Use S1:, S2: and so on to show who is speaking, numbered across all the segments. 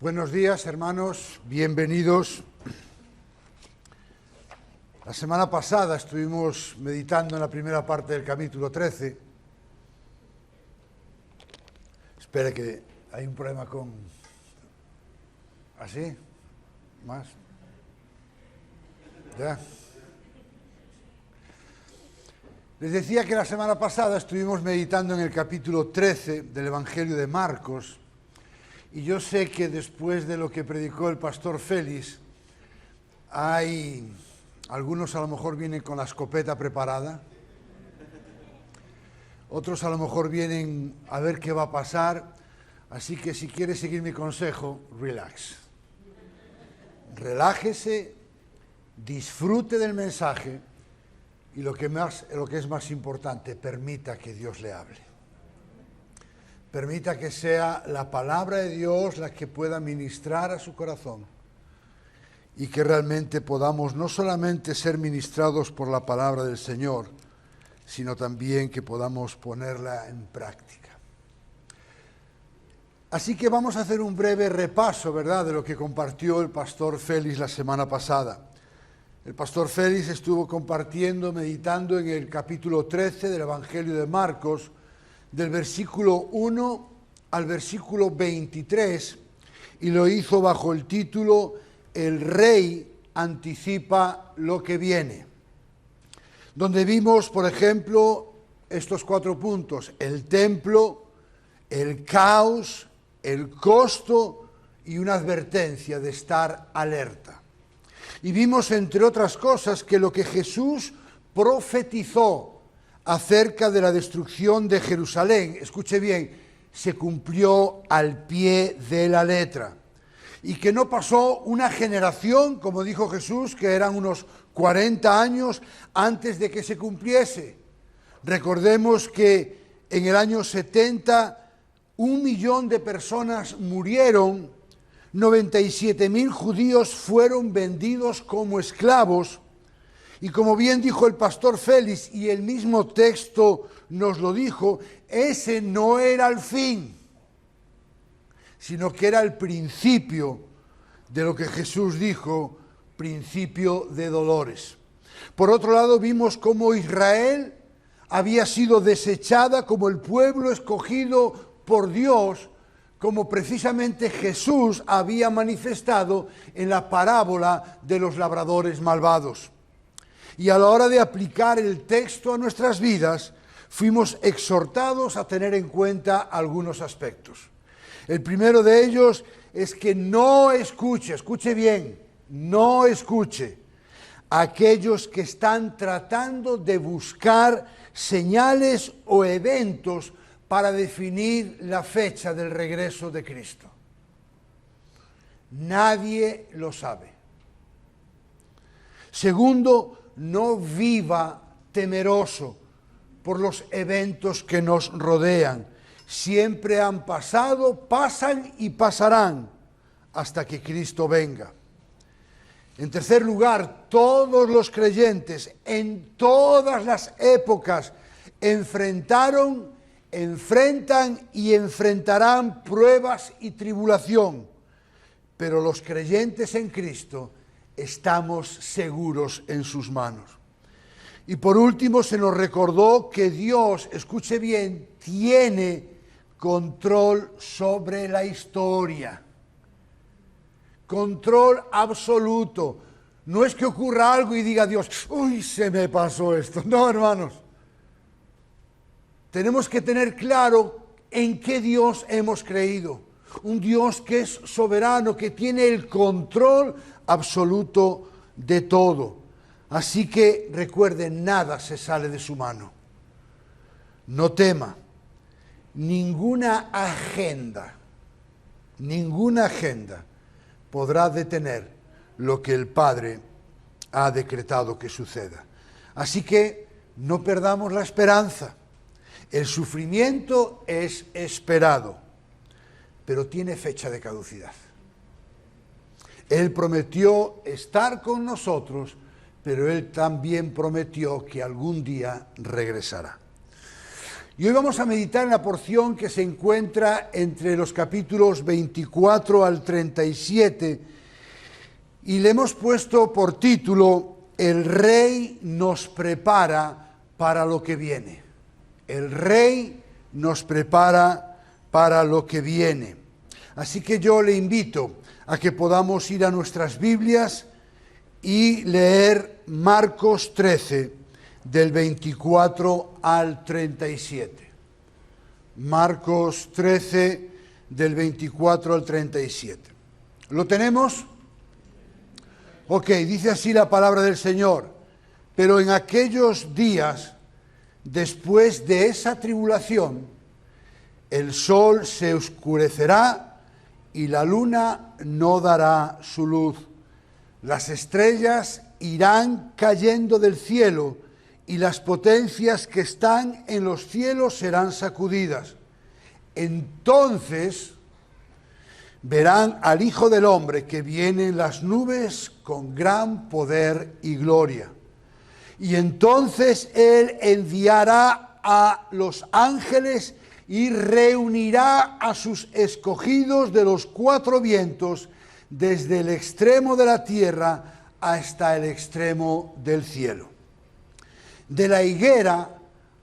S1: Buenos días, hermanos, bienvenidos. La semana pasada estuvimos meditando en la primera parte del capítulo 13. Espere que hay un problema con... ¿Así? ¿Más? ¿Ya? Les decía que la semana pasada estuvimos meditando en el capítulo 13 del Evangelio de Marcos. Y yo sé que después de lo que predicó el pastor Félix, algunos a lo mejor vienen con la escopeta preparada, otros a lo mejor vienen a ver qué va a pasar, así que si quiere seguir mi consejo, relax. Relájese, disfrute del mensaje y lo que es más importante, permita que Dios le hable. Permita que sea la palabra de Dios la que pueda ministrar a su corazón y que realmente podamos no solamente ser ministrados por la palabra del Señor, sino también que podamos ponerla en práctica. Así que vamos a hacer un breve repaso, ¿verdad?, de lo que compartió el pastor Félix la semana pasada. El pastor Félix estuvo compartiendo, meditando en el capítulo 13 del Evangelio de Marcos, del versículo 1 al versículo 23, y lo hizo bajo el título El Rey anticipa lo que viene, donde vimos, por ejemplo, estos 4 puntos: el templo, el caos, el costo y una advertencia de estar alerta. Y vimos, entre otras cosas, que lo que Jesús profetizó acerca de la destrucción de Jerusalén, escuche bien, se cumplió al pie de la letra. Y que no pasó una generación, como dijo Jesús, que eran unos 40 años antes de que se cumpliese. Recordemos que en el año 70, 1 millón de personas murieron, 97.000 judíos fueron vendidos como esclavos. Y como bien dijo el pastor Félix, y el mismo texto nos lo dijo, ese no era el fin, sino que era el principio de lo que Jesús dijo, principio de dolores. Por otro lado, vimos cómo Israel había sido desechada como el pueblo escogido por Dios, como precisamente Jesús había manifestado en la parábola de los labradores malvados. Y a la hora de aplicar el texto a nuestras vidas, fuimos exhortados a tener en cuenta algunos aspectos. El primero de ellos es que no escuche bien, no escuche a aquellos que están tratando de buscar señales o eventos para definir la fecha del regreso de Cristo. Nadie lo sabe. Segundo, no viva temeroso por los eventos que nos rodean. Siempre han pasado, pasan y pasarán hasta que Cristo venga. En tercer lugar, todos los creyentes en todas las épocas enfrentan y enfrentarán pruebas y tribulación. Pero los creyentes en Cristo estamos seguros en sus manos. Y por último se nos recordó que Dios, escuche bien, tiene control sobre la historia. Control absoluto. No es que ocurra algo y diga Dios, uy, se me pasó esto. No, hermanos. Tenemos que tener claro en qué Dios hemos creído. Un Dios que es soberano, que tiene el control absoluto de todo. Así que recuerden, nada se sale de su mano. No tema, ninguna agenda podrá detener lo que el Padre ha decretado que suceda. Así que no perdamos la esperanza. El sufrimiento es esperado, pero tiene fecha de caducidad. Él prometió estar con nosotros, pero Él también prometió que algún día regresará. Y hoy vamos a meditar en la porción que se encuentra entre los capítulos 24 al 37 y le hemos puesto por título: El Rey nos prepara para lo que viene. El Rey nos prepara para lo que viene. Así que yo le invito a que podamos ir a nuestras Biblias y leer Marcos 13, del 24 al 37. Marcos 13, del 24 al 37. ¿Lo tenemos? Ok, dice así la palabra del Señor. Pero en aquellos días, después de esa tribulación, el sol se oscurecerá y la luna no dará su luz. Las estrellas irán cayendo del cielo y las potencias que están en los cielos serán sacudidas. Entonces verán al Hijo del Hombre que viene en las nubes con gran poder y gloria. Y entonces Él enviará a los ángeles y reunirá a sus escogidos de los cuatro vientos, desde el extremo de la tierra hasta el extremo del cielo. De la higuera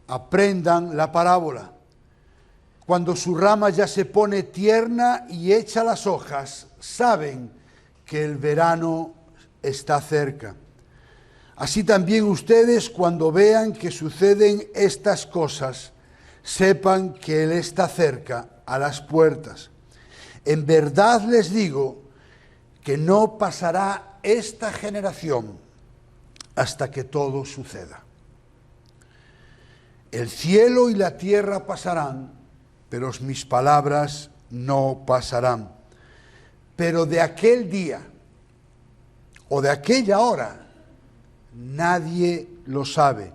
S1: aprendan la parábola. Cuando su rama ya se pone tierna y echa las hojas, saben que el verano está cerca. Así también ustedes, cuando vean que suceden estas cosas, sepan que Él está cerca, a las puertas. En verdad les digo que no pasará esta generación hasta que todo suceda. El cielo y la tierra pasarán, pero mis palabras no pasarán. Pero de aquel día o de aquella hora nadie lo sabe,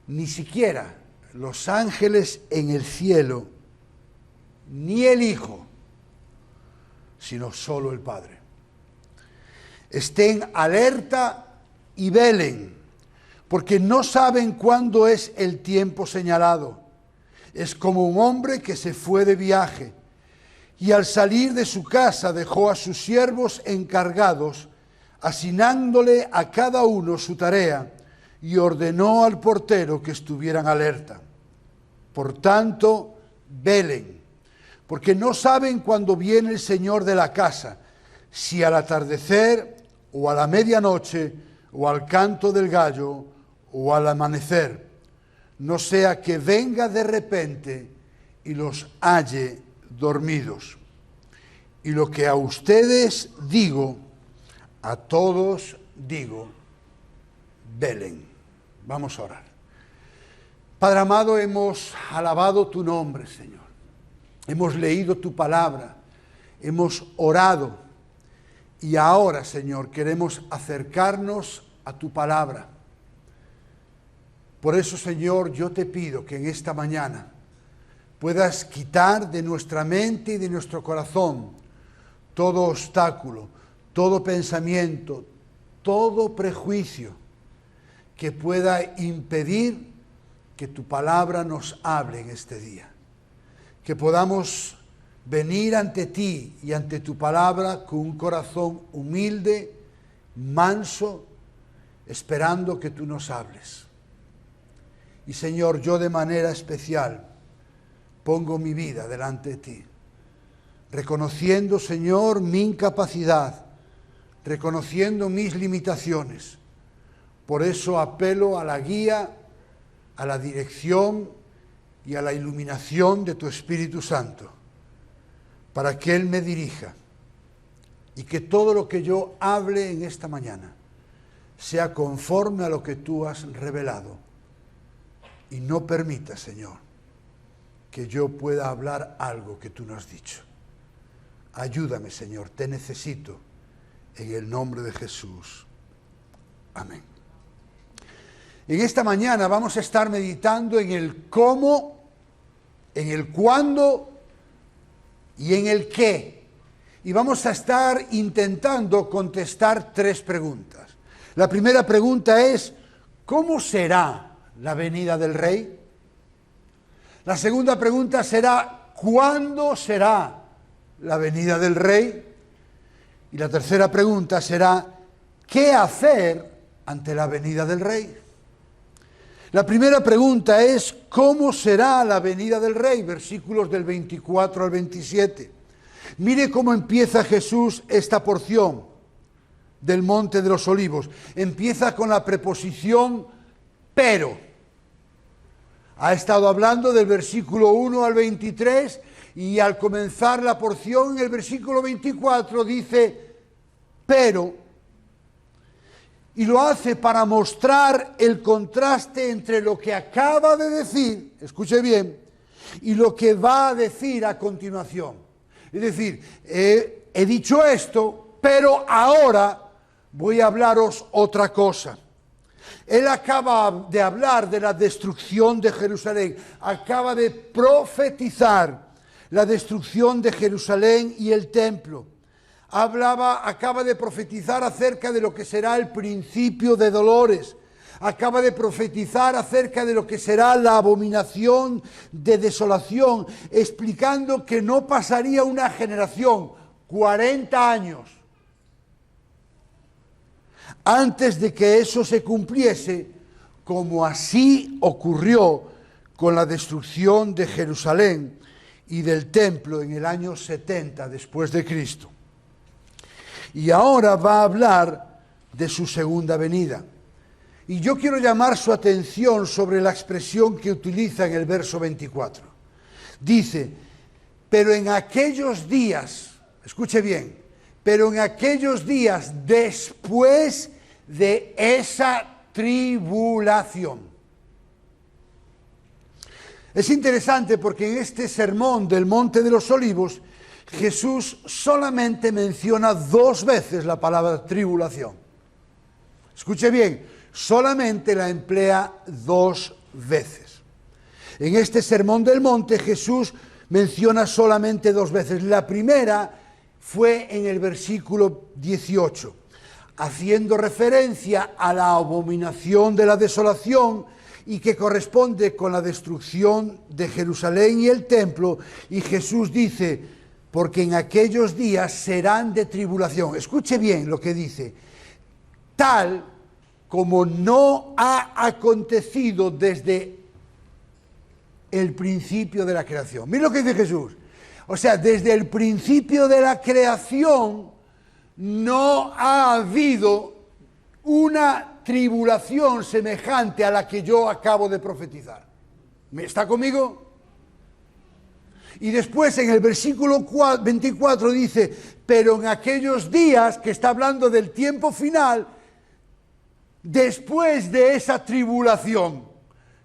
S1: ni siquiera los ángeles en el cielo, ni el Hijo, sino solo el Padre. Estén alerta y velen, porque no saben cuándo es el tiempo señalado. Es como un hombre que se fue de viaje y al salir de su casa dejó a sus siervos encargados, asignándole a cada uno su tarea, y ordenó al portero que estuvieran alerta. Por tanto, velen, porque no saben cuándo viene el Señor de la casa, si al atardecer o a la medianoche o al canto del gallo o al amanecer, no sea que venga de repente y los halle dormidos. Y lo que a ustedes digo, a todos digo, velen. Vamos a orar. Padre amado, hemos alabado tu nombre, Señor. Hemos leído tu palabra, hemos orado y ahora, Señor, queremos acercarnos a tu palabra. Por eso, Señor, yo te pido que en esta mañana puedas quitar de nuestra mente y de nuestro corazón todo obstáculo, todo pensamiento, todo prejuicio que pueda impedir que tu palabra nos hable en este día. Que podamos venir ante ti y ante tu palabra con un corazón humilde, manso, esperando que tú nos hables. Y Señor, yo de manera especial pongo mi vida delante de ti, reconociendo, Señor, mi incapacidad, reconociendo mis limitaciones. Por eso apelo a la guía, a la dirección y a la iluminación de tu Espíritu Santo, para que Él me dirija y que todo lo que yo hable en esta mañana sea conforme a lo que tú has revelado. Y no permita, Señor, que yo pueda hablar algo que tú no has dicho. Ayúdame, Señor, te necesito, en el nombre de Jesús. Amén. En esta mañana vamos a estar meditando en el cómo, en el cuándo y en el qué. Y vamos a estar intentando contestar tres preguntas. La primera pregunta es, ¿cómo será la venida del Rey? La segunda pregunta será, ¿cuándo será la venida del Rey? Y la tercera pregunta será, ¿qué hacer ante la venida del Rey? La primera pregunta es, ¿cómo será la venida del Rey? Versículos del 24 al 27. Mire cómo empieza Jesús esta porción del Monte de los Olivos. Empieza con la preposición pero. Ha estado hablando del versículo 1 al 23 y al comenzar la porción en el versículo 24 dice pero. Y lo hace para mostrar el contraste entre lo que acaba de decir, escuche bien, y lo que va a decir a continuación. Es decir, he dicho esto, pero ahora voy a hablaros otra cosa. Él acaba de hablar de la destrucción de Jerusalén, acaba de profetizar la destrucción de Jerusalén y el templo. Acaba de profetizar acerca de lo que será el principio de dolores. Acaba de profetizar acerca de lo que será la abominación de desolación, explicando que no pasaría una generación, 40 años, antes de que eso se cumpliese, como así ocurrió con la destrucción de Jerusalén y del templo en el año 70 después de Cristo. Y ahora va a hablar de su segunda venida. Y yo quiero llamar su atención sobre la expresión que utiliza en el verso 24. Dice, pero en aquellos días, escuche bien, pero en aquellos días después de esa tribulación. Es interesante porque en este sermón del Monte de los Olivos, Jesús solamente menciona 2 veces la palabra tribulación. Escuche bien, solamente la emplea 2 veces. En este sermón del monte Jesús menciona solamente 2 veces. La primera fue en el versículo 18, haciendo referencia a la abominación de la desolación y que corresponde con la destrucción de Jerusalén y el templo. Y Jesús dice, porque en aquellos días serán de tribulación. Escuche bien lo que dice. Tal como no ha acontecido desde el principio de la creación. Mira lo que dice Jesús. O sea, desde el principio de la creación no ha habido una tribulación semejante a la que yo acabo de profetizar. ¿Está conmigo? Y después en el versículo 24 dice, pero en aquellos días, que está hablando del tiempo final, después de esa tribulación.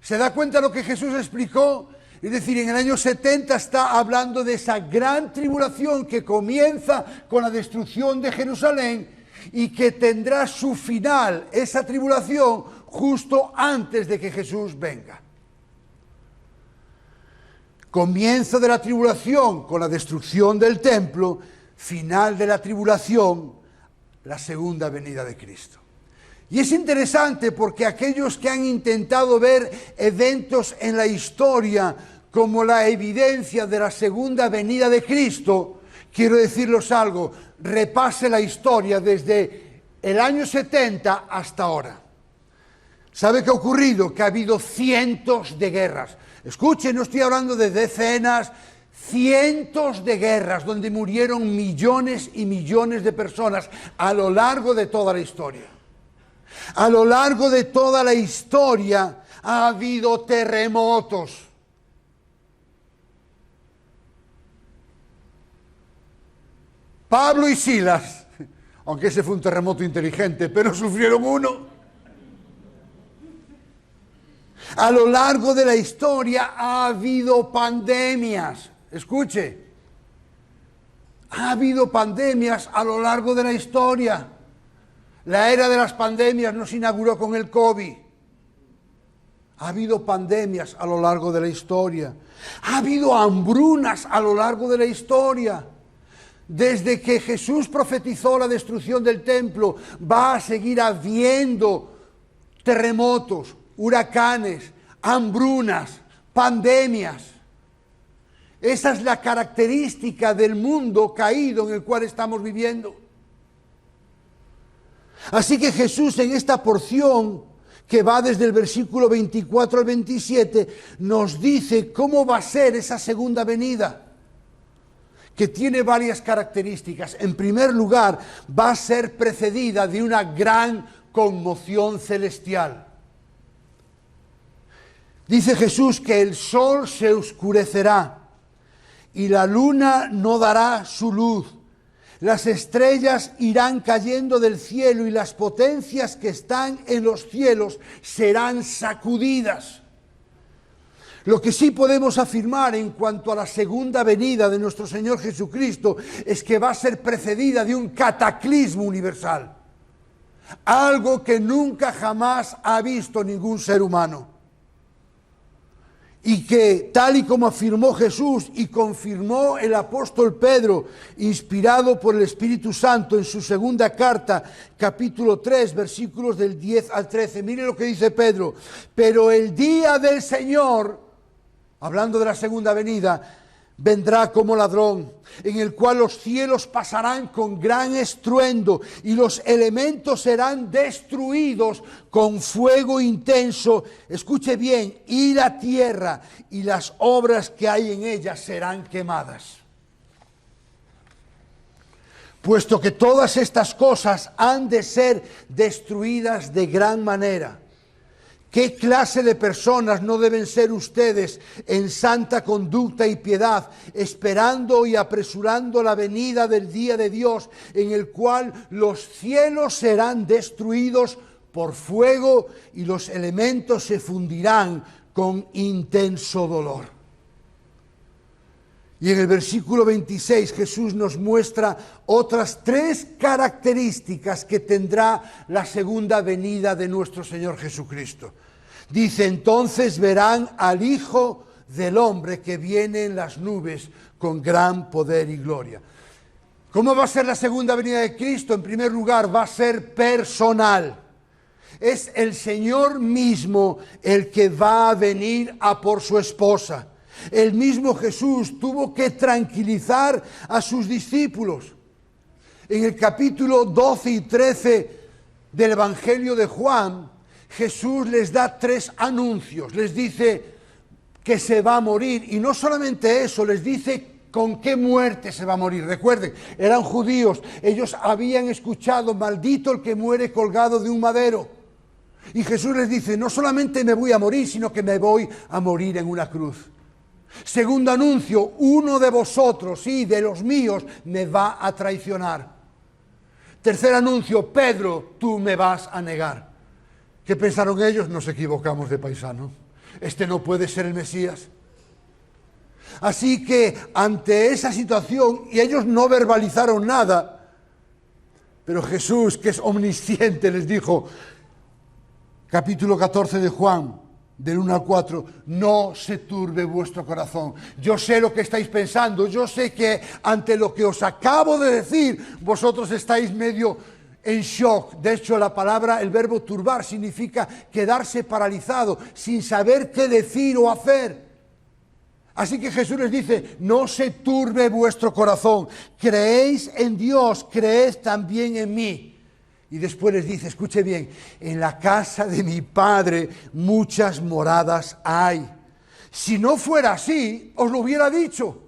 S1: ¿Se da cuenta lo que Jesús explicó? Es decir, en el año 70 está hablando de esa gran tribulación que comienza con la destrucción de Jerusalén y que tendrá su final, esa tribulación, justo antes de que Jesús venga. Comienzo de la tribulación con la destrucción del templo, final de la tribulación, la segunda venida de Cristo. Y es interesante porque aquellos que han intentado ver eventos en la historia como la evidencia de la segunda venida de Cristo, quiero decirles algo, repase la historia desde el año 70 hasta ahora. ¿Sabe qué ha ocurrido? Que ha habido cientos de guerras. Escuchen, no estoy hablando de decenas, cientos de guerras donde murieron millones y millones de personas a lo largo de toda la historia. A lo largo de toda la historia ha habido terremotos. Pablo y Silas, aunque ese fue un terremoto inteligente, pero sufrieron uno. A lo largo de la historia ha habido pandemias. Escuche, ha habido pandemias a lo largo de la historia. La era de las pandemias no se inauguró con el COVID. Ha habido pandemias a lo largo de la historia. Ha habido hambrunas a lo largo de la historia. Desde que Jesús profetizó la destrucción del templo, va a seguir habiendo terremotos, huracanes, hambrunas, pandemias. Esa es la característica del mundo caído en el cual estamos viviendo. Así que Jesús en esta porción, que va desde el versículo 24 al 27, nos dice cómo va a ser esa segunda venida, que tiene varias características. En primer lugar, va a ser precedida de una gran conmoción celestial. Dice Jesús que el sol se oscurecerá y la luna no dará su luz. Las estrellas irán cayendo del cielo y las potencias que están en los cielos serán sacudidas. Lo que sí podemos afirmar en cuanto a la segunda venida de nuestro Señor Jesucristo es que va a ser precedida de un cataclismo universal. Algo que nunca jamás ha visto ningún ser humano. Y que, tal y como afirmó Jesús y confirmó el apóstol Pedro, inspirado por el Espíritu Santo en su segunda carta, capítulo 3, versículos del 10 al 13. Mire lo que dice Pedro. Pero el día del Señor, hablando de la segunda venida, vendrá como ladrón, en el cual los cielos pasarán con gran estruendo y los elementos serán destruidos con fuego intenso. Escuche bien, y la tierra y las obras que hay en ella serán quemadas. Puesto que todas estas cosas han de ser destruidas de gran manera. ¿Qué clase de personas no deben ser ustedes en santa conducta y piedad, esperando y apresurando la venida del día de Dios, en el cual los cielos serán destruidos por fuego y los elementos se fundirán con intenso dolor? Y en el versículo 26 Jesús nos muestra otras 3 características que tendrá la segunda venida de nuestro Señor Jesucristo. Dice, entonces verán al Hijo del Hombre que viene en las nubes con gran poder y gloria. ¿Cómo va a ser la segunda venida de Cristo? En primer lugar, va a ser personal. Es el Señor mismo el que va a venir a por su esposa. El mismo Jesús tuvo que tranquilizar a sus discípulos. En el capítulo 12 y 13 del Evangelio de Juan, Jesús les da 3 anuncios. Les dice que se va a morir, y no solamente eso, les dice con qué muerte se va a morir. Recuerden, eran judíos, ellos habían escuchado, maldito el que muere colgado de un madero. Y Jesús les dice, no solamente me voy a morir, sino que me voy a morir en una cruz. Segundo anuncio, uno de vosotros, sí, de los míos, me va a traicionar. Tercer anuncio, Pedro, tú me vas a negar. ¿Qué pensaron ellos? Nos equivocamos de paisano. Este no puede ser el Mesías. Así que ante esa situación, y ellos no verbalizaron nada, pero Jesús, que es omnisciente, les dijo, capítulo 14 de Juan, del 1 al 4, no se turbe vuestro corazón. Yo sé lo que estáis pensando, yo sé que ante lo que os acabo de decir, vosotros estáis medio en shock. De hecho, la palabra, el verbo turbar, significa quedarse paralizado, sin saber qué decir o hacer. Así que Jesús les dice, no se turbe vuestro corazón, creéis en Dios, creed también en mí. Y después les dice, escuche bien, en la casa de mi Padre muchas moradas hay. Si no fuera así, os lo hubiera dicho.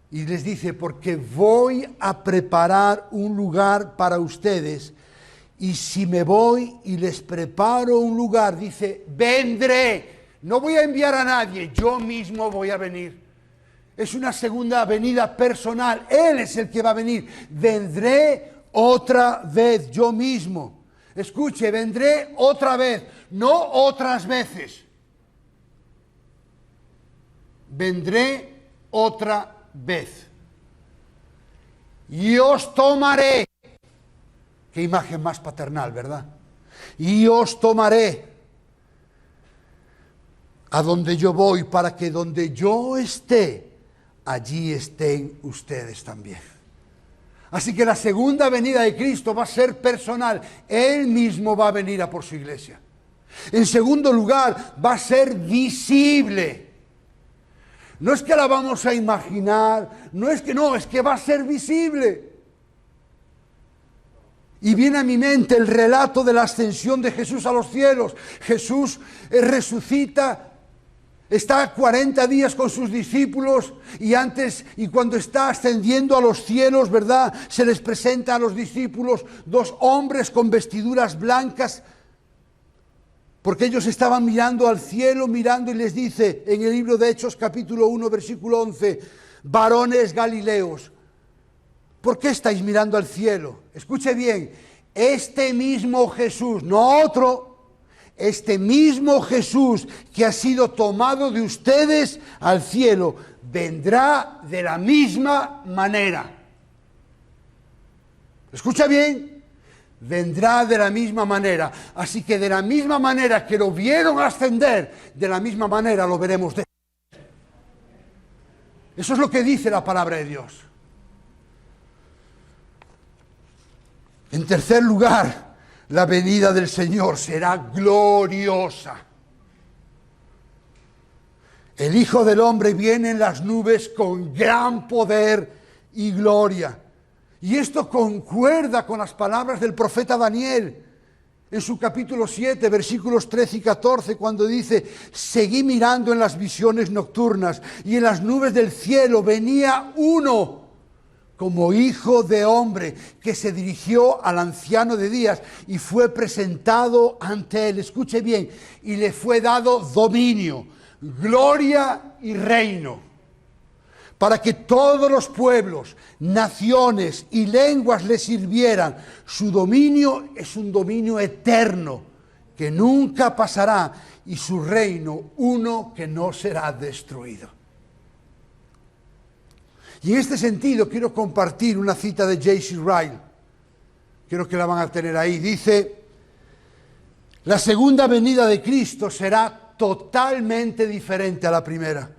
S1: Y les dice, porque voy a preparar un lugar para ustedes. Y si me voy y les preparo un lugar, dice, vendré. No voy a enviar a nadie, yo mismo voy a venir. Es una segunda venida personal. Él es el que va a venir. Vendré otra vez, yo mismo. Escuche, vendré otra vez, no otras veces. Vendré otra vez. Y os tomaré. Qué imagen más paternal, ¿verdad? Y os tomaré a donde yo voy, para que donde yo esté, allí estén ustedes también. Así que la segunda venida de Cristo va a ser personal. Él mismo va a venir a por su iglesia. En segundo lugar, va a ser visible. No es que la vamos a imaginar, es que va a ser visible. Y viene a mi mente el relato de la ascensión de Jesús a los cielos. Jesús resucita. Está 40 días con sus discípulos y cuando está ascendiendo a los cielos, ¿verdad? Se les presenta a los discípulos dos hombres con vestiduras blancas, porque ellos estaban mirando al cielo, mirando, y les dice en el libro de Hechos capítulo 1, versículo 11, varones galileos, ¿por qué estáis mirando al cielo? Escuche bien, este mismo Jesús, no otro, este mismo Jesús que ha sido tomado de ustedes al cielo, vendrá de la misma manera. ¿Escucha bien? Vendrá de la misma manera. Así que de la misma manera que lo vieron ascender, de la misma manera lo veremos descender. Eso es lo que dice la palabra de Dios. En tercer lugar, la venida del Señor será gloriosa. El Hijo del Hombre viene en las nubes con gran poder y gloria. Y esto concuerda con las palabras del profeta Daniel en su capítulo 7, versículos 13 y 14, cuando dice: seguí mirando en las visiones nocturnas, y en las nubes del cielo venía uno como hijo de hombre, que se dirigió al anciano de días y fue presentado ante él. Escuche bien, y le fue dado dominio, gloria y reino, para que todos los pueblos, naciones y lenguas le sirvieran. Su dominio es un dominio eterno, que nunca pasará, y su reino uno que no será destruido. Y en este sentido quiero compartir una cita de J.C. Ryle. Creo que la van a tener ahí. Dice: la segunda venida de Cristo será totalmente diferente a la primera.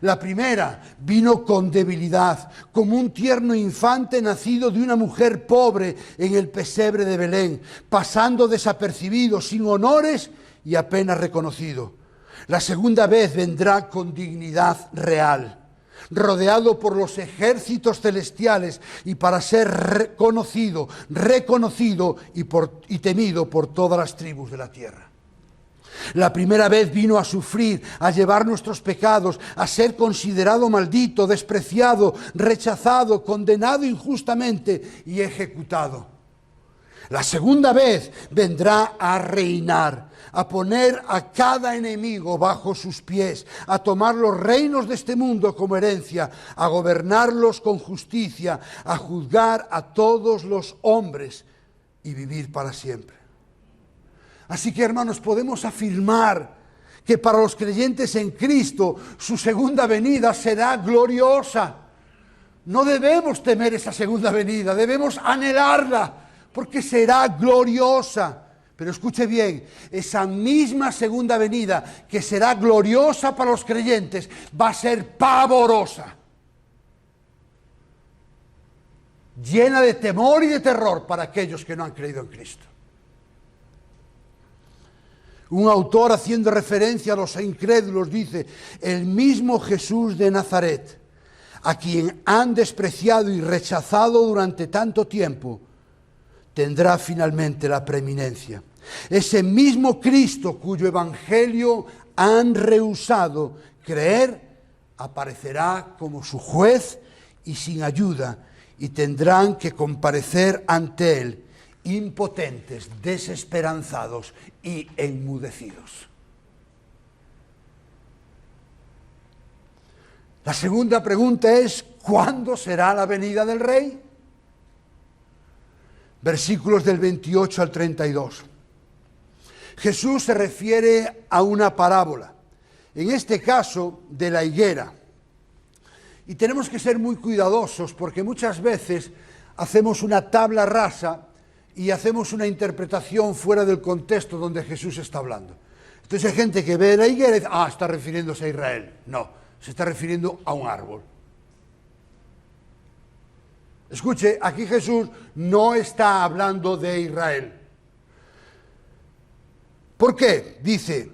S1: La primera vino con debilidad, como un tierno infante nacido de una mujer pobre en el pesebre de Belén, pasando desapercibido, sin honores y apenas reconocido. La segunda vez vendrá con dignidad real, rodeado por los ejércitos celestiales, y para ser reconocido y temido por todas las tribus de la tierra. La primera vez vino a sufrir, a llevar nuestros pecados, a ser considerado maldito, despreciado, rechazado, condenado injustamente y ejecutado. La segunda vez vendrá a reinar, a poner a cada enemigo bajo sus pies, a tomar los reinos de este mundo como herencia, a gobernarlos con justicia, a juzgar a todos los hombres y vivir para siempre. Así que, hermanos, podemos afirmar que para los creyentes en Cristo su segunda venida será gloriosa. No debemos temer esa segunda venida, debemos anhelarla, porque será gloriosa. Pero escuche bien, esa misma segunda venida que será gloriosa para los creyentes va a ser pavorosa, llena de temor y de terror para aquellos que no han creído en Cristo. Un autor, haciendo referencia a los incrédulos, dice: el mismo Jesús de Nazaret, a quien han despreciado y rechazado durante tanto tiempo, tendrá finalmente la preeminencia. Ese mismo Cristo cuyo evangelio han rehusado creer, aparecerá como su juez y sin ayuda, y tendrán que comparecer ante él, impotentes, desesperanzados y enmudecidos. La segunda pregunta es: ¿cuándo será la venida del Rey? Versículos del 28 al 32. Jesús se refiere a una parábola, en este caso de la higuera. Y tenemos que ser muy cuidadosos, porque muchas veces hacemos una tabla rasa y hacemos una interpretación fuera del contexto donde Jesús está hablando. Entonces hay gente que ve la higuera y dice: está refiriéndose a Israel. No, se está refiriendo a un árbol. Escuche, aquí Jesús no está hablando de Israel. ¿Por qué? Dice,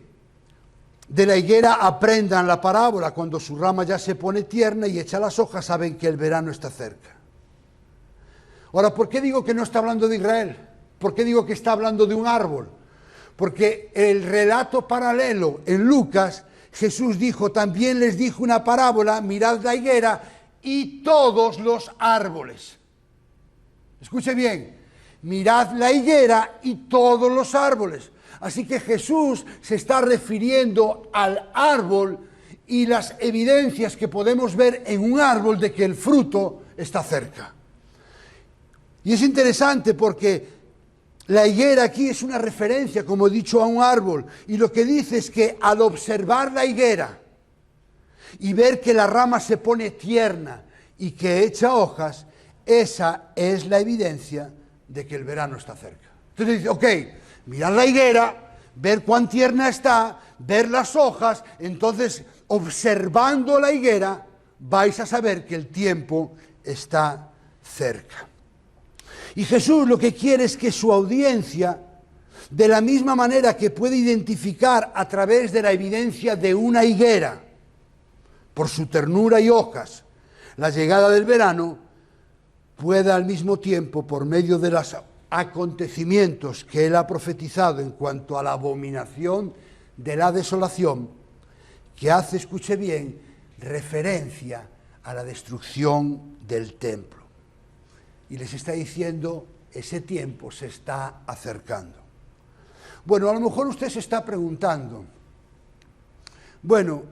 S1: de la higuera aprendan la parábola, cuando su rama ya se pone tierna y echa las hojas, saben que el verano está cerca. Ahora, ¿por qué digo que no está hablando de Israel? ¿Por qué digo que está hablando de un árbol? Porque el relato paralelo en Lucas, Jesús dijo, también les dijo una parábola, mirad la higuera y todos los árboles. Escuche bien, mirad la higuera y todos los árboles. Así que Jesús se está refiriendo al árbol y las evidencias que podemos ver en un árbol de que el fruto está cerca. Y es interesante porque la higuera aquí es una referencia, como he dicho, a un árbol. Y lo que dice es que al observar la higuera y ver que la rama se pone tierna y que echa hojas, esa es la evidencia de que el verano está cerca. Entonces dice, ok, mirad la higuera, ver cuán tierna está, ver las hojas, entonces observando la higuera vais a saber que el tiempo está cerca. Y Jesús lo que quiere es que su audiencia, de la misma manera que puede identificar a través de la evidencia de una higuera, por su ternura y hojas, la llegada del verano, pueda al mismo tiempo, por medio de los acontecimientos que él ha profetizado en cuanto a la abominación de la desolación, que hace, escuche bien, referencia a la destrucción del templo. Y les está diciendo, ese tiempo se está acercando. Bueno, a lo mejor usted se está preguntando, bueno,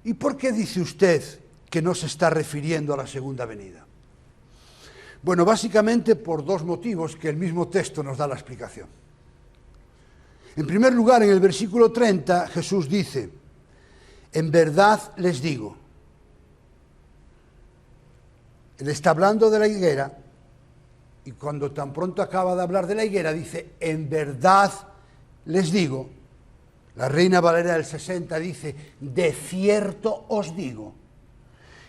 S1: ¿y por qué dice usted que no se está refiriendo a la segunda venida? Bueno, básicamente por dos motivos que el mismo texto nos da la explicación. En primer lugar, en el versículo 30, Jesús dice, en verdad les digo, él está hablando de la higuera, y cuando tan pronto acaba de hablar de la higuera, dice, en verdad les digo, la Reina Valera del 60 dice, de cierto os digo,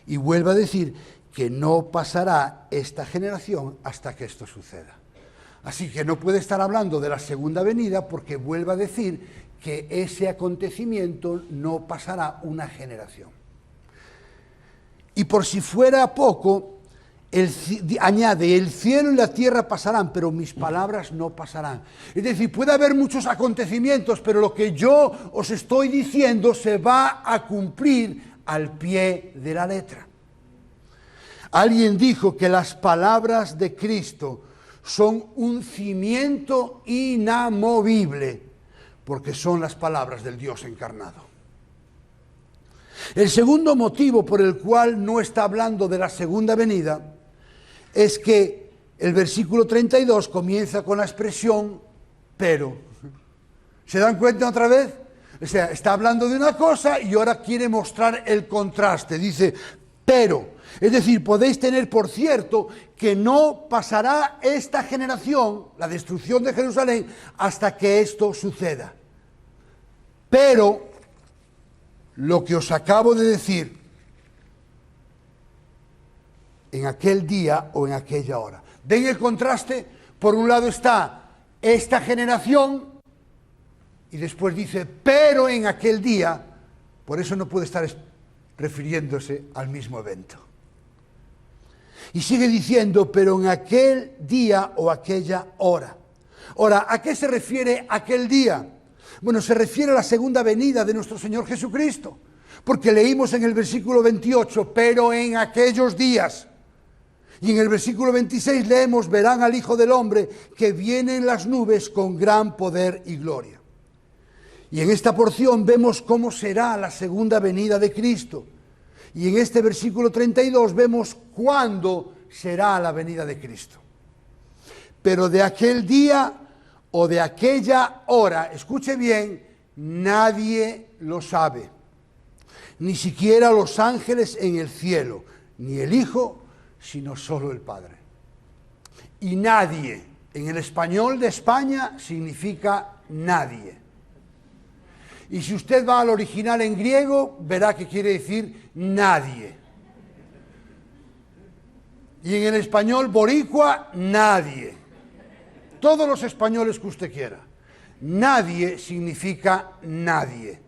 S1: y vuelve a decir que no pasará esta generación hasta que esto suceda. Así que no puede estar hablando de la segunda venida porque vuelve a decir que ese acontecimiento no pasará una generación. Y por si fuera poco, añade, el cielo y la tierra pasarán, pero mis palabras no pasarán. Es decir, puede haber muchos acontecimientos, pero lo que yo os estoy diciendo se va a cumplir al pie de la letra. Alguien dijo que las palabras de Cristo son un cimiento inamovible, porque son las palabras del Dios encarnado. El segundo motivo por el cual no está hablando de la segunda venida es que el versículo 32 comienza con la expresión pero. ¿Se dan cuenta otra vez? O sea, está hablando de una cosa y ahora quiere mostrar el contraste. Dice, pero. Es decir, podéis tener por cierto que no pasará esta generación, la destrucción de Jerusalén, hasta que esto suceda. Pero, lo que os acabo de decir, en aquel día o en aquella hora. ¿Ven el contraste? Por un lado está esta generación y después dice, pero en aquel día, por eso no puede estar refiriéndose al mismo evento. Y sigue diciendo, pero en aquel día o aquella hora. Ahora, ¿a qué se refiere aquel día? Bueno, se refiere a la segunda venida de nuestro Señor Jesucristo. Porque leímos en el versículo 28, pero en aquellos días. Y en el versículo 26 leemos, verán al Hijo del Hombre que viene en las nubes con gran poder y gloria. Y en esta porción vemos cómo será la segunda venida de Cristo. Y en este versículo 32 vemos cuándo será la venida de Cristo. Pero de aquel día o de aquella hora, escuche bien, nadie lo sabe. Ni siquiera los ángeles en el cielo, ni el Hijo, sino solo el Padre. Y nadie, en el español de España, significa nadie. Y si usted va al original en griego, verá que quiere decir nadie. Y en el español boricua, nadie. Todos los españoles que usted quiera. nadie significa nadie.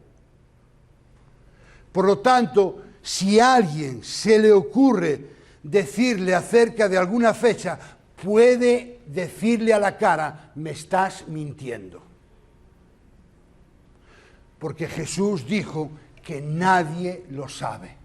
S1: Por lo tanto, si a alguien se le ocurre decirle acerca de alguna fecha, puede decirle a la cara, me estás mintiendo. Porque Jesús dijo que nadie lo sabe.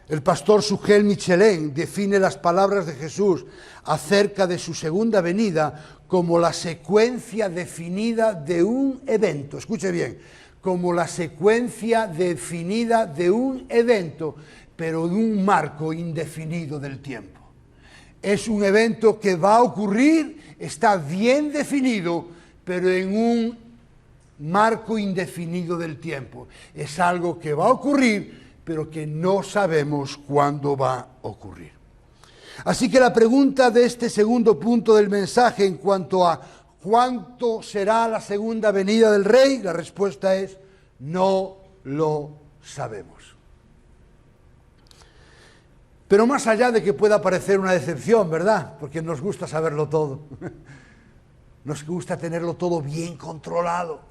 S1: El pastor Sugel Michelin define las palabras de Jesús acerca de su segunda venida como la secuencia definida de un evento. Escuche bien, como la secuencia definida de un evento, pero de un marco indefinido del tiempo. Es un evento que va a ocurrir, está bien definido, pero en un marco indefinido del tiempo. Es algo que va a ocurrir, pero que no sabemos cuándo va a ocurrir. Así que la pregunta de este segundo punto del mensaje en cuanto a cuánto será la segunda venida del Rey, la respuesta es no lo sabemos. Pero más allá de que pueda parecer una decepción, ¿verdad? Porque nos gusta saberlo todo. Nos gusta tenerlo todo bien controlado.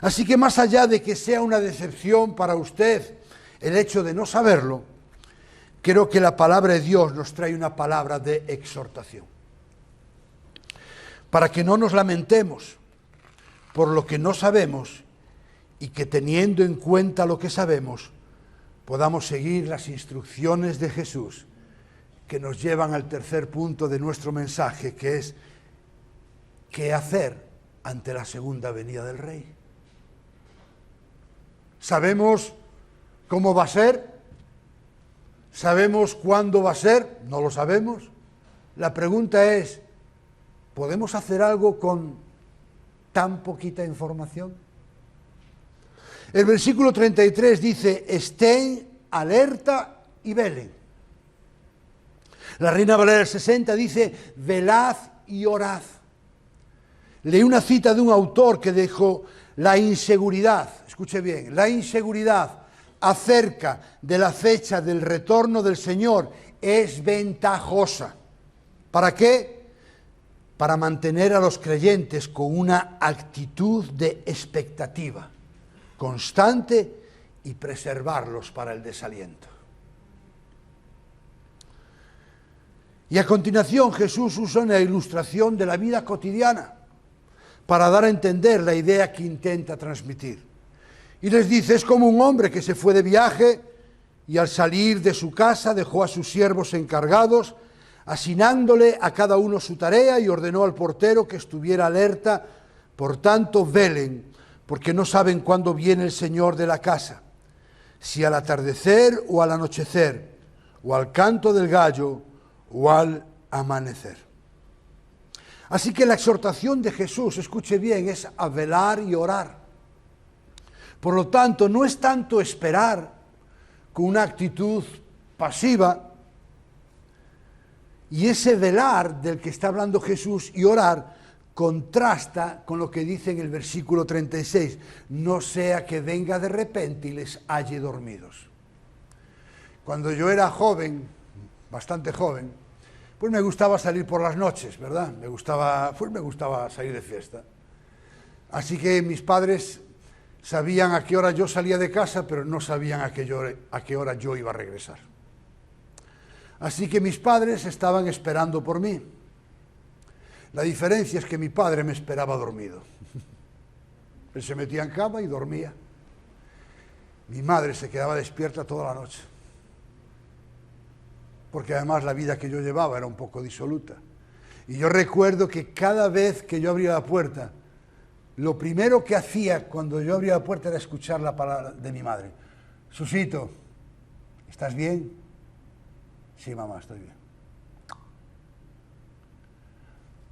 S1: Así que más allá de que sea una decepción para usted el hecho de no saberlo, creo que la palabra de Dios nos trae una palabra de exhortación. Para que no nos lamentemos por lo que no sabemos y que teniendo en cuenta lo que sabemos, podamos seguir las instrucciones de Jesús que nos llevan al tercer punto de nuestro mensaje, que es ¿qué hacer ante la segunda venida del Rey? ¿Sabemos cómo va a ser? ¿Sabemos cuándo va a ser? No lo sabemos. La pregunta es, ¿podemos hacer algo con tan poquita información? El versículo 33 dice, estén alerta y velen. La Reina Valera 60 dice, velad y orad. Leí una cita de un autor que dijo, la inseguridad, escuche bien, la inseguridad acerca de la fecha del retorno del Señor es ventajosa. ¿Para qué? Para mantener a los creyentes con una actitud de expectativa constante y preservarlos para el desaliento. Y a continuación Jesús usa una ilustración de la vida cotidiana para dar a entender la idea que intenta transmitir. Y les dice, es como un hombre que se fue de viaje y al salir de su casa dejó a sus siervos encargados, asignándole a cada uno su tarea y ordenó al portero que estuviera alerta. Por tanto, velen, porque no saben cuándo viene el Señor de la casa, si al atardecer o al anochecer, o al canto del gallo o al amanecer. Así que la exhortación de Jesús, escuche bien, es a velar y orar. Por lo tanto, no es tanto esperar con una actitud pasiva, y ese velar del que está hablando Jesús y orar contrasta con lo que dice en el versículo 36, no sea que venga de repente y les halle dormidos. Cuando yo era joven, bastante joven, pues me gustaba salir por las noches, ¿verdad? Me gustaba salir de fiesta. Así que mis padres sabían a qué hora yo salía de casa, pero no sabían a qué hora yo iba a regresar. Así que mis padres estaban esperando por mí. La diferencia es que mi padre me esperaba dormido. Él se metía en cama y dormía. Mi madre se quedaba despierta toda la noche. Porque además la vida que yo llevaba era un poco disoluta. Y yo recuerdo que cada vez que yo abría la puerta, lo primero que hacía cuando yo abría la puerta era escuchar la palabra de mi madre. Susito, ¿estás bien? Sí, mamá, estoy bien.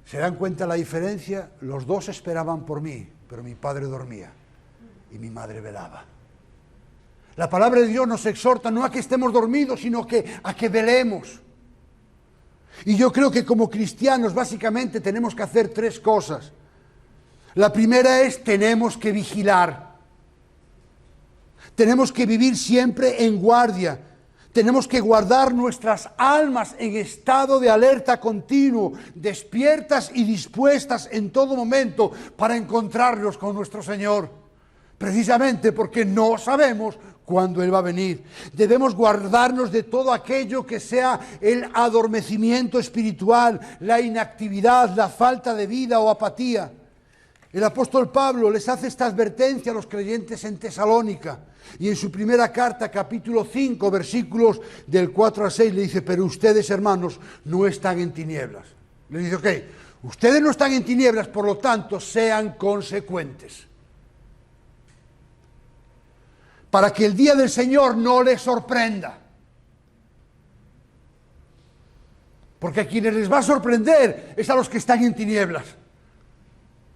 S1: ¿Se dan cuenta la diferencia? Los dos esperaban por mí, pero mi padre dormía y mi madre velaba. La palabra de Dios nos exhorta no a que estemos dormidos, sino a que velemos. Y yo creo que como cristianos básicamente tenemos que hacer tres cosas. La primera es, tenemos que vigilar. Tenemos que vivir siempre en guardia. Tenemos que guardar nuestras almas en estado de alerta continuo, despiertas y dispuestas en todo momento para encontrarnos con nuestro Señor. Precisamente porque no sabemos cuándo Él va a venir. Debemos guardarnos de todo aquello que sea el adormecimiento espiritual, la inactividad, la falta de vida o apatía. El apóstol Pablo les hace esta advertencia a los creyentes en Tesalónica. Y en su primera carta, capítulo 5, versículos del 4 al 6, le dice: pero ustedes, hermanos, no están en tinieblas. Le dice: ok, ustedes no están en tinieblas, por lo tanto, sean consecuentes. Para que el día del Señor no les sorprenda. Porque a quienes les va a sorprender es a los que están en tinieblas.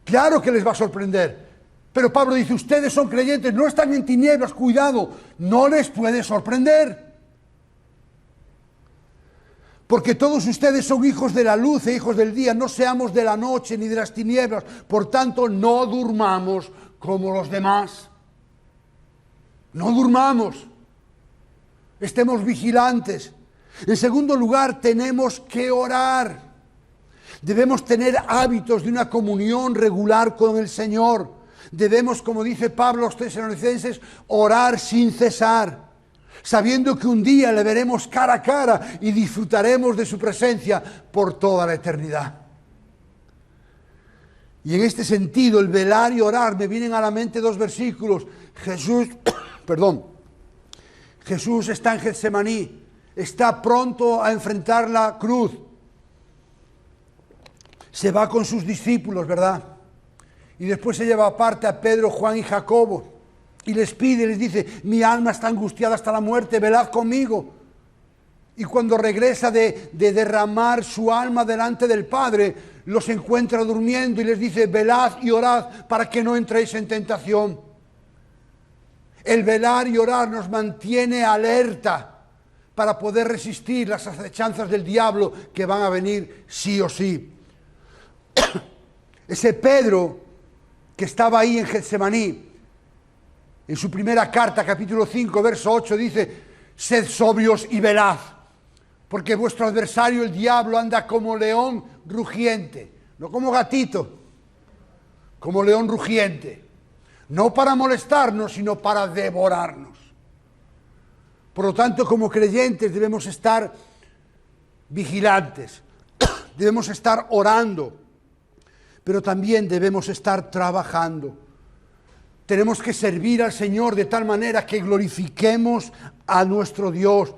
S1: Claro que les va a sorprender. Pero Pablo dice: ustedes son creyentes, no están en tinieblas, cuidado, no les puede sorprender. Porque todos ustedes son hijos de la luz e hijos del día, no seamos de la noche ni de las tinieblas, por tanto no durmamos como los demás. No durmamos, estemos vigilantes. En segundo lugar, tenemos que orar. Debemos tener hábitos de una comunión regular con el Señor. Debemos, como dice Pablo a los tesalonicenses, orar sin cesar, sabiendo que un día le veremos cara a cara y disfrutaremos de su presencia por toda la eternidad. Y en este sentido, el velar y orar, me vienen a la mente dos versículos. Jesús está en Getsemaní, está pronto a enfrentar la cruz. Se va con sus discípulos, ¿verdad? Y después se lleva aparte a Pedro, Juan y Jacobo y les pide, les dice: mi alma está angustiada hasta la muerte, velad conmigo. Y cuando regresa de derramar su alma delante del Padre, los encuentra durmiendo y les dice: velad y orad para que no entréis en tentación. El velar y orar nos mantiene alerta para poder resistir las acechanzas del diablo que van a venir sí o sí. Ese Pedro que estaba ahí en Getsemaní, en su primera carta, capítulo 5, verso 8, dice: sed sobrios y velad, porque vuestro adversario el diablo anda como león rugiente, no como gatito, como león rugiente, no para molestarnos, sino para devorarnos. Por lo tanto, como creyentes debemos estar vigilantes, debemos estar orando, pero también debemos estar trabajando. Tenemos que servir al Señor de tal manera que glorifiquemos a nuestro Dios.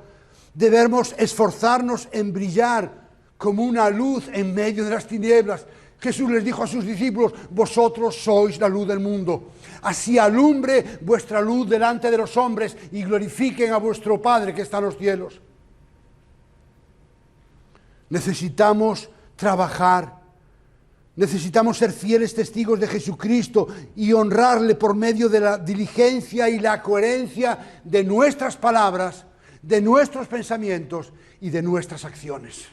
S1: Debemos esforzarnos en brillar como una luz en medio de las tinieblas. Jesús les dijo a sus discípulos: vosotros sois la luz del mundo. Así alumbre vuestra luz delante de los hombres y glorifiquen a vuestro Padre que está en los cielos. Necesitamos trabajar. Necesitamos ser fieles testigos de Jesucristo y honrarle por medio de la diligencia y la coherencia de nuestras palabras, de nuestros pensamientos y de nuestras acciones.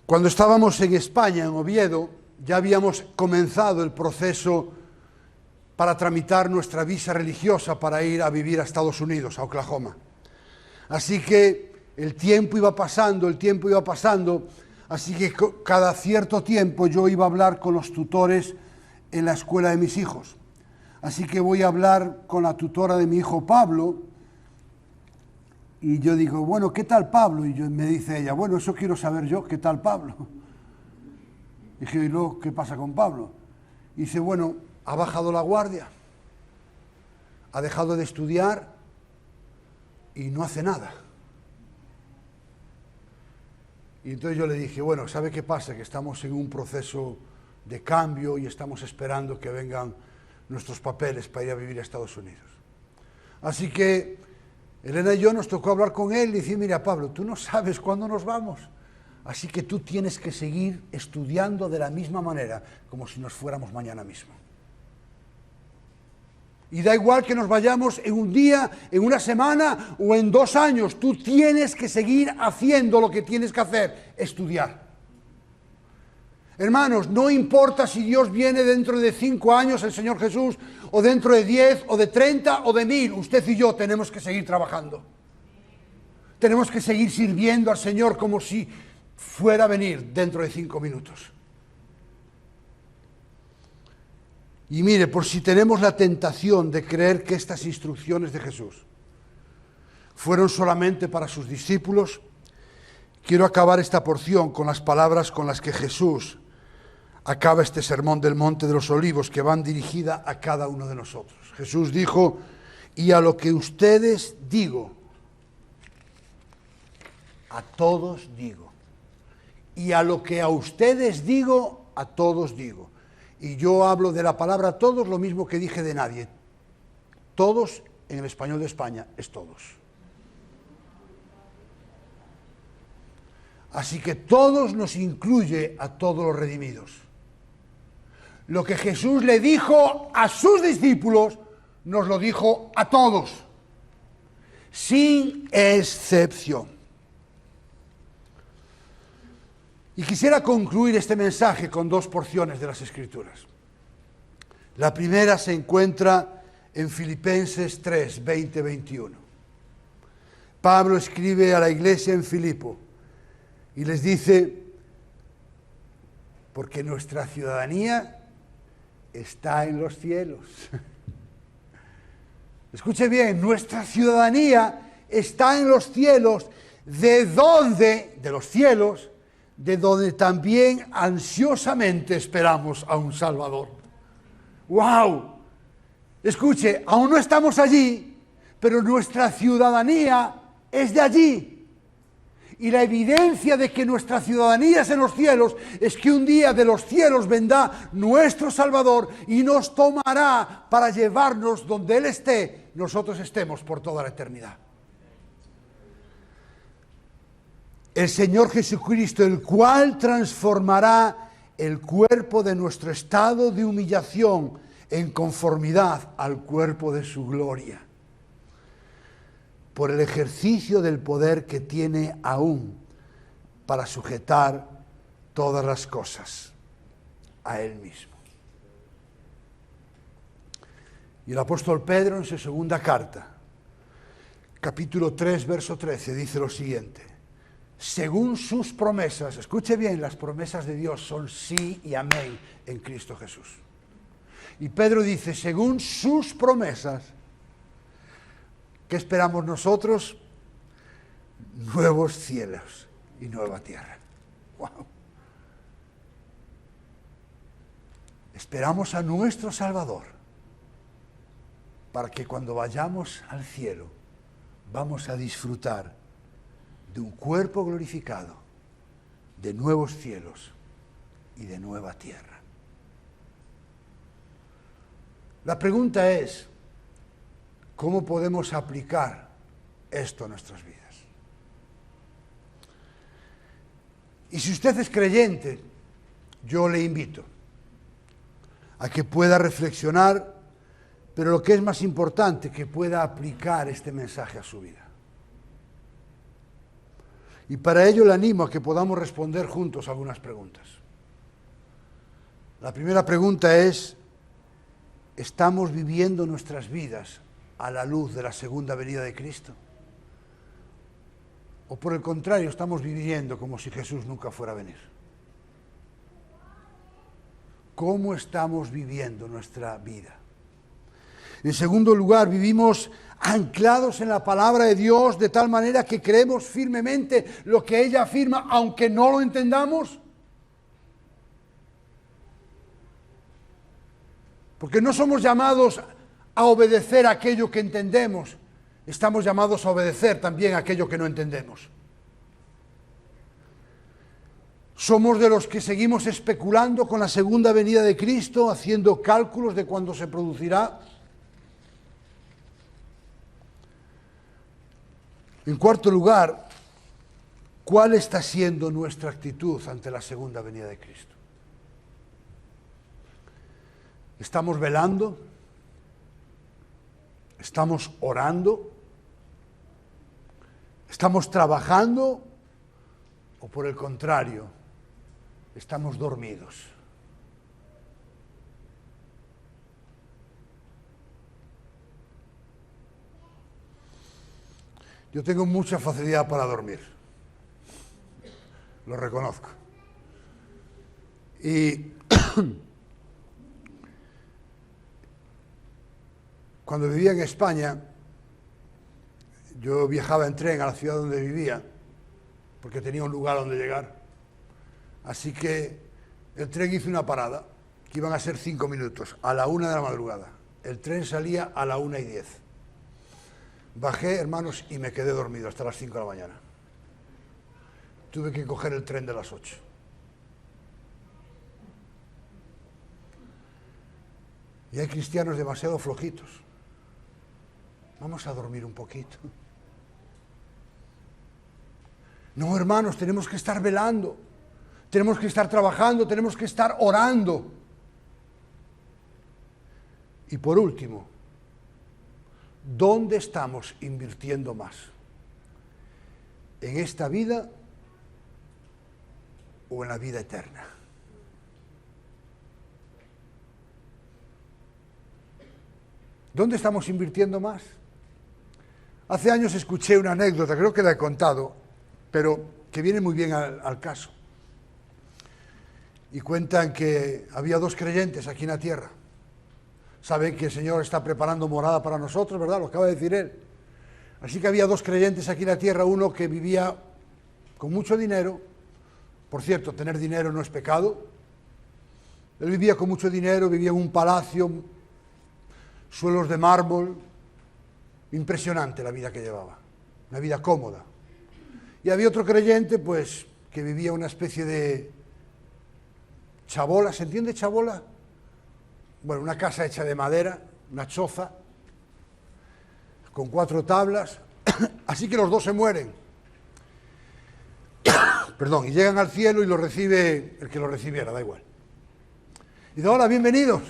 S1: Cuando estábamos en España, en Oviedo, ya habíamos comenzado el proceso para tramitar nuestra visa religiosa para ir a vivir a Estados Unidos, a Oklahoma. Así que el tiempo iba pasando, así que cada cierto tiempo yo iba a hablar con los tutores en la escuela de mis hijos. Así que voy a hablar con la tutora de mi hijo Pablo, y yo digo: bueno, ¿qué tal Pablo? Y me dice ella: bueno, eso quiero saber yo, ¿qué tal Pablo? Dije: ¿y luego qué pasa con Pablo? Y dice: bueno, ha bajado la guardia, ha dejado de estudiar y no hace nada. Y entonces yo le dije: bueno, ¿sabe qué pasa? Que estamos en un proceso de cambio y estamos esperando que vengan nuestros papeles para ir a vivir a Estados Unidos. Así que Elena y yo nos tocó hablar con él y decir: mira, Pablo, tú no sabes cuándo nos vamos, así que tú tienes que seguir estudiando de la misma manera, como si nos fuéramos mañana mismo. Y da igual que nos vayamos en un día, en una semana o en 2 años, tú tienes que seguir haciendo lo que tienes que hacer, estudiar. Hermanos, no importa si Dios viene dentro de 5 años, el Señor Jesús, o dentro de 10, o de 30, o de 1000, usted y yo tenemos que seguir trabajando. Tenemos que seguir sirviendo al Señor como si fuera a venir dentro de 5 minutos. Y mire, por si tenemos la tentación de creer que estas instrucciones de Jesús fueron solamente para sus discípulos, quiero acabar esta porción con las palabras con las que Jesús acaba este sermón del Monte de los Olivos, que van dirigida a cada uno de nosotros. Jesús dijo: y a lo que ustedes digo, a todos digo. Y a lo que a ustedes digo, a todos digo. Y yo hablo de la palabra todos lo mismo que dije de nadie. Todos, en el español de España, es todos. Así que todos nos incluye a todos los redimidos. Lo que Jesús le dijo a sus discípulos, nos lo dijo a todos, sin excepción. Y quisiera concluir este mensaje con 2 porciones de las Escrituras. La primera se encuentra en Filipenses 3, 20-21. Pablo escribe a la iglesia en Filipo y les dice: porque nuestra ciudadanía está en los cielos. Escuche bien, nuestra ciudadanía está en los cielos. ¿De dónde? De los cielos, de donde también ansiosamente esperamos a un Salvador. ¡Wow! Escuche, aún no estamos allí, pero nuestra ciudadanía es de allí. Y la evidencia de que nuestra ciudadanía es en los cielos es que un día de los cielos vendrá nuestro Salvador y nos tomará para llevarnos donde Él esté, nosotros estemos por toda la eternidad. El Señor Jesucristo, el cual transformará el cuerpo de nuestro estado de humillación en conformidad al cuerpo de su gloria, por el ejercicio del poder que tiene aún para sujetar todas las cosas a Él mismo. Y el apóstol Pedro, en su segunda carta, capítulo 3, verso 13, dice lo siguiente: según sus promesas, escuche bien, las promesas de Dios son sí y amén en Cristo Jesús. Y Pedro dice: según sus promesas, ¿qué esperamos nosotros? Nuevos cielos y nueva tierra. ¡Wow! Esperamos a nuestro Salvador para que cuando vayamos al cielo vamos a disfrutar de un cuerpo glorificado, de nuevos cielos y de nueva tierra. La pregunta es: ¿cómo podemos aplicar esto a nuestras vidas? Y si usted es creyente, yo le invito a que pueda reflexionar, pero lo que es más importante, que pueda aplicar este mensaje a su vida. Y para ello le animo a que podamos responder juntos algunas preguntas. La primera pregunta es: ¿estamos viviendo nuestras vidas a la luz de la segunda venida de Cristo? ¿O por el contrario, estamos viviendo como si Jesús nunca fuera a venir? ¿Cómo estamos viviendo nuestra vida? En segundo lugar, ¿vivimos anclados en la palabra de Dios de tal manera que creemos firmemente lo que ella afirma, aunque no lo entendamos? Porque no somos llamados a obedecer aquello que entendemos, estamos llamados a obedecer también aquello que no entendemos. Somos de los que seguimos especulando con la segunda venida de Cristo, haciendo cálculos de cuándo se producirá. En cuarto lugar, ¿cuál está siendo nuestra actitud ante la segunda venida de Cristo? ¿Estamos velando? ¿Estamos orando? ¿Estamos trabajando? ¿O por el contrario, estamos dormidos. Yo tengo mucha facilidad para dormir, lo reconozco. Y cuando vivía en España, yo viajaba en tren a la ciudad donde vivía, porque tenía un lugar donde llegar. Así que el tren hizo una parada, que iban a ser 5 minutos, a la 1 de la madrugada. El tren salía a la 1:10. Bajé, hermanos, y me quedé dormido hasta las 5 de la mañana. Tuve que coger el tren de las 8. Y hay cristianos demasiado flojitos. Vamos a dormir un poquito. No, hermanos, tenemos que estar velando, tenemos que estar trabajando, tenemos que estar orando. Y por último, ¿dónde estamos invirtiendo más? ¿En esta vida o en la vida eterna? ¿Dónde estamos invirtiendo más? Hace años escuché una anécdota, creo que la he contado, pero que viene muy bien al caso. Y cuentan que había 2 creyentes aquí en la tierra. Saben que el Señor está preparando morada para nosotros, ¿verdad? Lo acaba de decir Él. Así que había 2 creyentes aquí en la tierra, uno que vivía con mucho dinero. Por cierto, tener dinero no es pecado. Él vivía con mucho dinero, vivía en un palacio, suelos de mármol. Impresionante la vida que llevaba, una vida cómoda. Y había otro creyente, pues, que vivía una especie de chabola. ¿Se entiende chabola? Bueno, una casa hecha de madera, una choza, con 4 tablas. Así que los 2 se mueren. Perdón, y llegan al cielo y lo recibe el que lo recibiera, da igual. Y dice, hola, bienvenidos.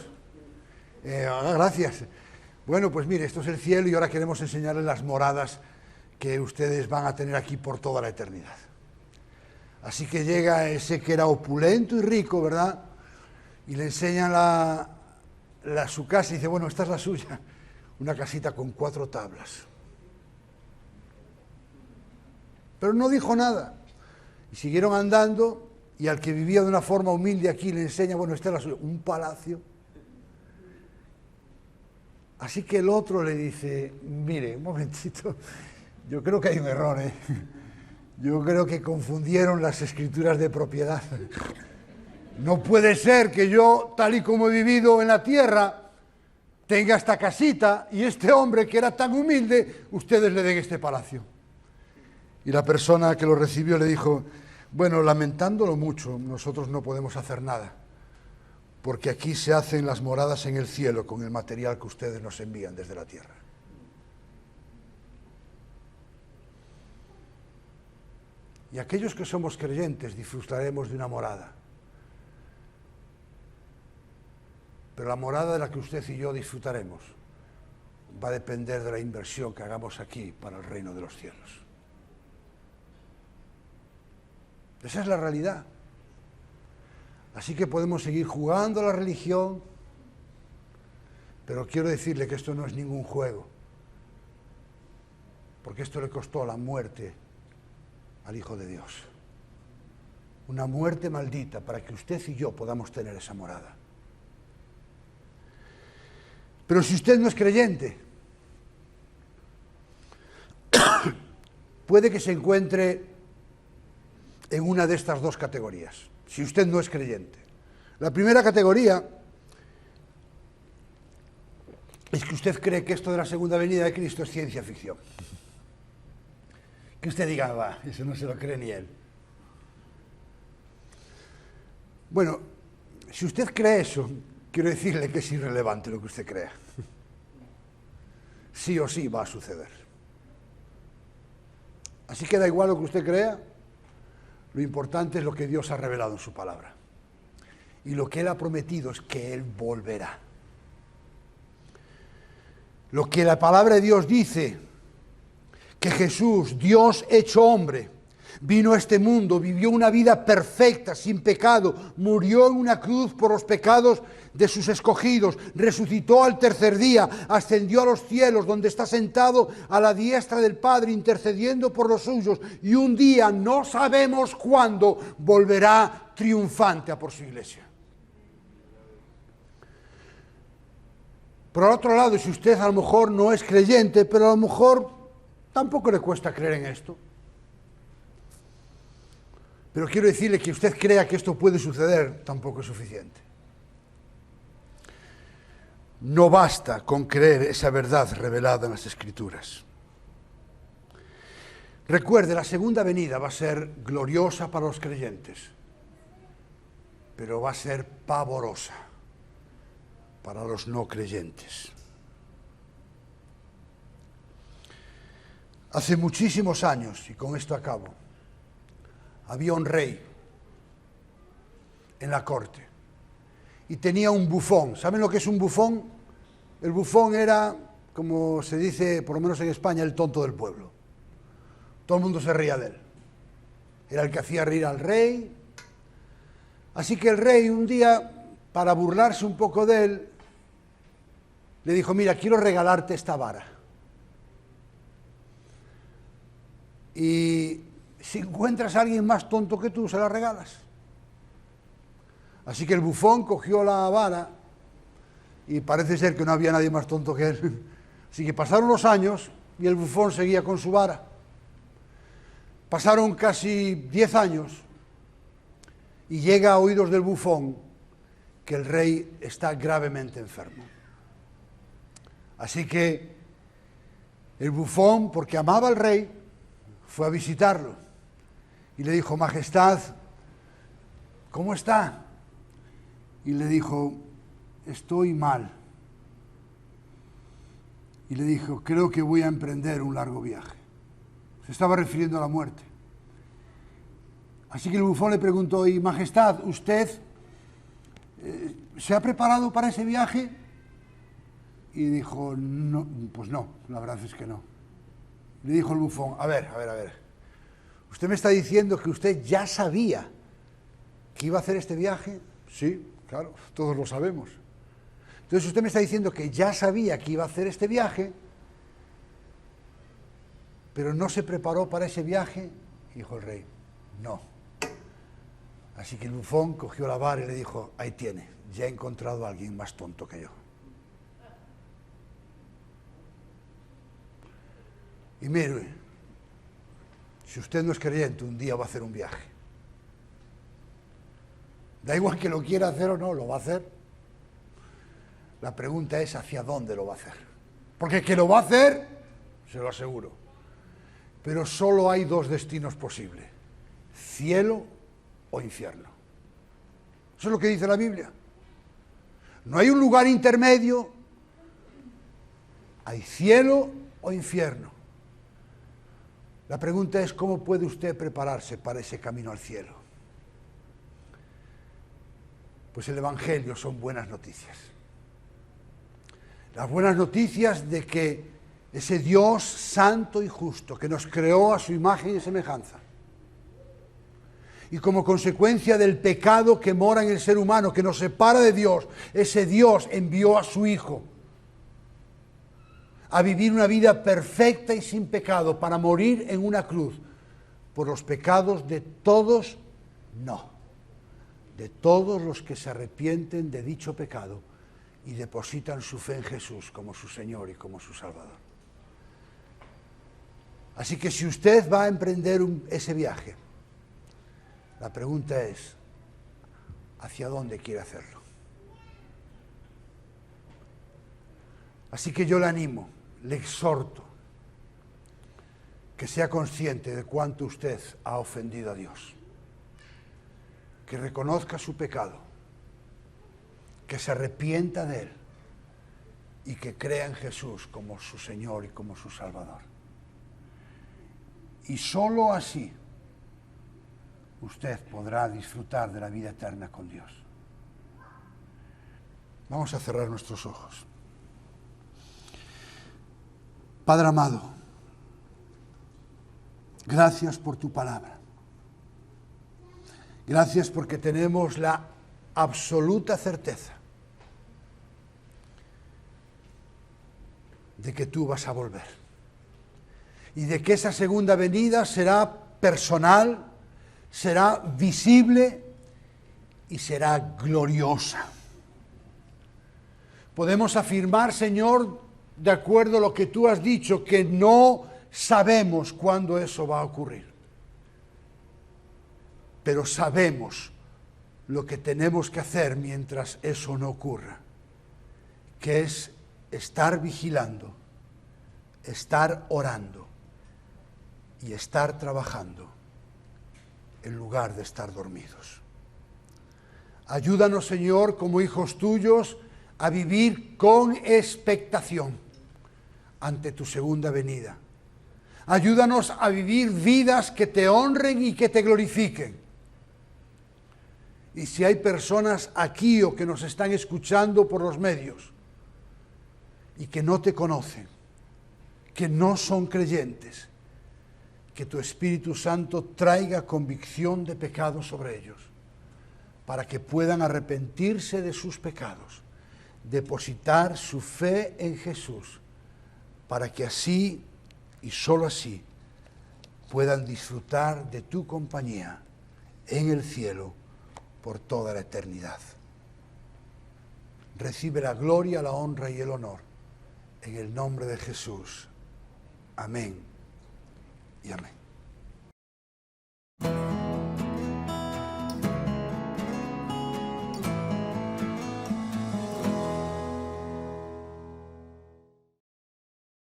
S1: Gracias. Bueno, pues mire, esto es el cielo y ahora queremos enseñarles las moradas que ustedes van a tener aquí por toda la eternidad. Así que llega ese que era opulento y rico, ¿verdad? Y le enseñan su casa y dice, bueno, esta es la suya. Una casita con 4 tablas. Pero no dijo nada. Y siguieron andando y al que vivía de una forma humilde aquí le enseña, bueno, esta es la suya, un palacio. Así que el otro le dice, mire, un momentito, yo creo que hay un error, ¿eh? Yo creo que confundieron las escrituras de propiedad. No puede ser que yo, tal y como he vivido en la tierra, tenga esta casita y este hombre que era tan humilde, ustedes le den este palacio. Y la persona que lo recibió le dijo, bueno, lamentándolo mucho, nosotros no podemos hacer nada, porque aquí se hacen las moradas en el cielo con el material que ustedes nos envían desde la tierra. Y aquellos que somos creyentes disfrutaremos de una morada. Pero la morada de la que usted y yo disfrutaremos va a depender de la inversión que hagamos aquí para el reino de los cielos. Esa es la realidad. Así que podemos seguir jugando a la religión, pero quiero decirle que esto no es ningún juego, porque esto le costó la muerte al Hijo de Dios. Una muerte maldita para que usted y yo podamos tener esa morada. Pero si usted no es creyente, puede que se encuentre en una de estas 2 categorías. Si usted no es creyente. La primera categoría es que usted cree que esto de la segunda venida de Cristo es ciencia ficción. Que usted diga, va, eso no se lo cree ni él. Bueno, si usted cree eso, quiero decirle que es irrelevante lo que usted crea. Sí o sí va a suceder. Así que da igual lo que usted crea, lo importante es lo que Dios ha revelado en su palabra. Y lo que Él ha prometido es que Él volverá. Lo que la palabra de Dios dice, que Jesús, Dios hecho hombre, Vino a este mundo, vivió una vida perfecta, sin pecado, murió en una cruz por los pecados de sus escogidos, resucitó al tercer día, ascendió a los cielos, donde está sentado a la diestra del Padre, intercediendo por los suyos, y un día, no sabemos cuándo, volverá triunfante a por su iglesia. Por el otro lado, si usted a lo mejor no es creyente, pero a lo mejor tampoco le cuesta creer en esto. Pero quiero decirle que usted crea que esto puede suceder, tampoco es suficiente. No basta con creer esa verdad revelada en las Escrituras. Recuerde, la segunda venida va a ser gloriosa para los creyentes, pero va a ser pavorosa para los no creyentes. Hace muchísimos años, y con esto acabo, había un rey en la corte y tenía un bufón. ¿Saben lo que es un bufón? El bufón era, como se dice, por lo menos en España, el tonto del pueblo. Todo el mundo se reía de él. Era el que hacía reír al rey. Así que el rey un día, para burlarse un poco de él, le dijo: mira, quiero regalarte esta vara. Y si encuentras a alguien más tonto que tú, se la regalas. Así que el bufón cogió la vara y parece ser que no había nadie más tonto que él. Así que pasaron los años y el bufón seguía con su vara. Pasaron casi 10 años y llega a oídos del bufón que el rey está gravemente enfermo. Así que el bufón, porque amaba al rey, fue a visitarlo y le dijo: Majestad, ¿cómo está? Y le dijo: estoy mal. Y le dijo: creo que voy a emprender un largo viaje. Se estaba refiriendo a la muerte. Así que el bufón le preguntó: y Majestad, ¿usted se ha preparado para ese viaje? Y dijo: no, pues no, la verdad es que no. Le dijo el bufón: a ver. ¿Usted me está diciendo que usted ya sabía que iba a hacer este viaje? Sí, claro, todos lo sabemos. Entonces usted me está diciendo que ya sabía que iba a hacer este viaje, pero no se preparó para ese viaje. Dijo el rey: no. Así que el bufón cogió la vara y le dijo: ahí tiene, ya he encontrado a alguien más tonto que yo. Y mire, si usted no es creyente, un día va a hacer un viaje. Da igual que lo quiera hacer o no, lo va a hacer. La pregunta es: ¿hacia dónde lo va a hacer? Porque que lo va a hacer, se lo aseguro. Pero solo hay dos destinos posibles: cielo o infierno. Eso es lo que dice la Biblia. No hay un lugar intermedio. Hay cielo o infierno. La pregunta es: ¿cómo puede usted prepararse para ese camino al cielo? Pues el Evangelio son buenas noticias. Las buenas noticias de que ese Dios santo y justo, que nos creó a su imagen y semejanza, y como consecuencia del pecado que mora en el ser humano, que nos separa de Dios, ese Dios envió a su Hijo a vivir una vida perfecta y sin pecado, para morir en una cruz por los pecados de todos, no, de todos los que se arrepienten de dicho pecado y depositan su fe en Jesús como su Señor y como su Salvador. Así que si usted va a emprender ese viaje, la pregunta es: ¿hacia dónde quiere hacerlo? Así que yo le animo, le exhorto, que sea consciente de cuánto usted ha ofendido a Dios, que reconozca su pecado, que se arrepienta de él y que crea en Jesús como su Señor y como su Salvador. Y solo así usted podrá disfrutar de la vida eterna con Dios. Vamos a cerrar nuestros ojos. Padre amado, gracias por tu palabra. Gracias porque tenemos la absoluta certeza de que tú vas a volver y de que esa segunda venida será personal, será visible y será gloriosa. Podemos afirmar, Señor, de acuerdo a lo que tú has dicho, que no sabemos cuándo eso va a ocurrir. Pero sabemos lo que tenemos que hacer mientras eso no ocurra, que es estar vigilando, estar orando y estar trabajando en lugar de estar dormidos. Ayúdanos, Señor, como hijos tuyos, a vivir con expectación ante tu segunda venida. Ayúdanos a vivir vidas que te honren y que te glorifiquen. Y si hay personas aquí o que nos están escuchando por los medios y que no te conocen, que no son creyentes, que tu Espíritu Santo traiga convicción de pecado sobre ellos, para que puedan arrepentirse de sus pecados, depositar su fe en Jesús, para que así y solo así puedan disfrutar de tu compañía en el cielo por toda la eternidad. Recibe la gloria, la honra y el honor en el nombre de Jesús. Amén y amén.